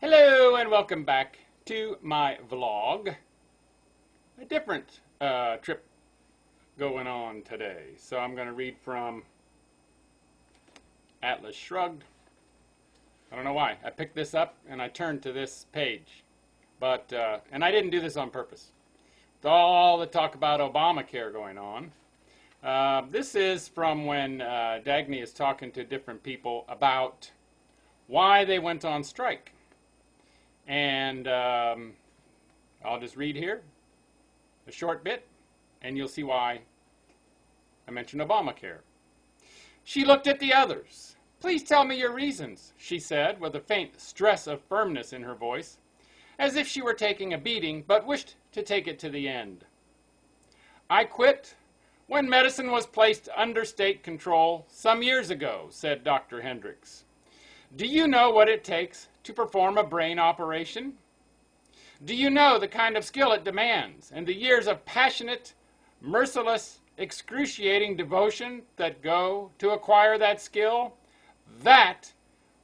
Hello and welcome back to my vlog. A different trip going on today. So I'm going to read from Atlas Shrugged. I don't know why. I picked this up and I turned to this page. And I didn't do this on purpose. With all the talk about Obamacare going on. This is from when Dagny is talking to different people about why they went on strike. And I'll just read here a short bit, and you'll see why I mentioned Obamacare. She looked at the others. "Please tell me your reasons," she said, with a faint stress of firmness in her voice, as if she were taking a beating, but wished to take it to the end. "I quit when medicine was placed under state control some years ago," said Dr. Hendricks. "Do you know what it takes to perform a brain operation? Do you know the kind of skill it demands and the years of passionate, merciless, excruciating devotion that go to acquire that skill? That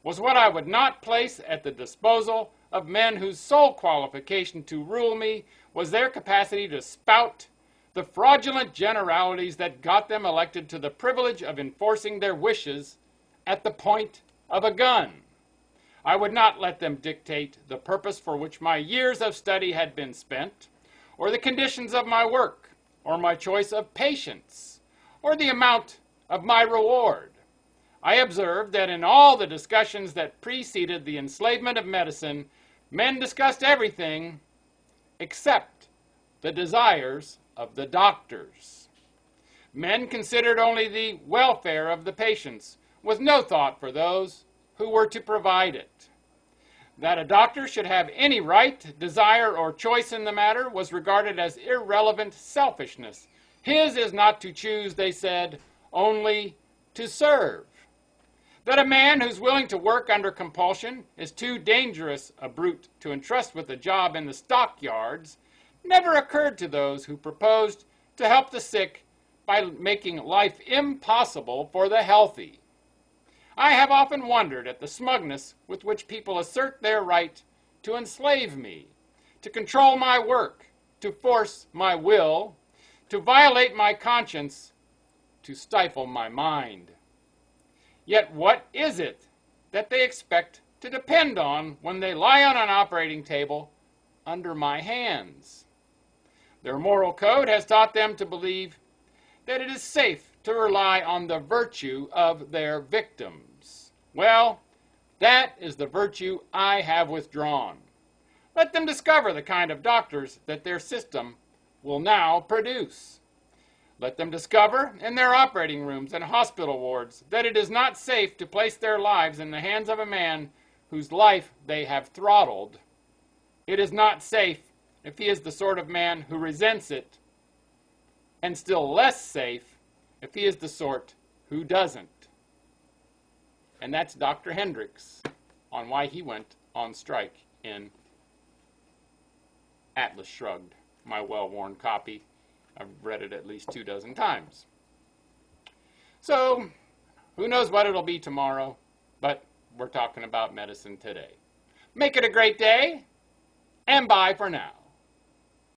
was what I would not place at the disposal of men whose sole qualification to rule me was their capacity to spout the fraudulent generalities that got them elected to the privilege of enforcing their wishes at the point of a gun. I would not let them dictate the purpose for which my years of study had been spent, or the conditions of my work, or my choice of patients, or the amount of my reward. I observed that in all the discussions that preceded the enslavement of medicine, men discussed everything except the desires of the doctors. Men considered only the welfare of the patients, with no thought for those who were to provide it. That a doctor should have any right, desire, or choice in the matter was regarded as irrelevant selfishness. His is not to choose, they said, only to serve. That a man who's willing to work under compulsion is too dangerous a brute to entrust with a job in the stockyards never occurred to those who proposed to help the sick by making life impossible for the healthy. I have often wondered at the smugness with which people assert their right to enslave me, to control my work, to force my will, to violate my conscience, to stifle my mind. Yet what is it that they expect to depend on when they lie on an operating table under my hands? Their moral code has taught them to believe that it is safe to rely on the virtue of their victims. Well, that is the virtue I have withdrawn. Let them discover the kind of doctors that their system will now produce. Let them discover in their operating rooms and hospital wards that it is not safe to place their lives in the hands of a man whose life they have throttled. It is not safe if he is the sort of man who resents it, and still less safe if he is the sort who doesn't. And that's Dr. Hendricks on why he went on strike in Atlas Shrugged, my well-worn copy. I've read it at least 24 times. So, who knows what it'll be tomorrow, but we're talking about medicine today. Make it a great day, and bye for now.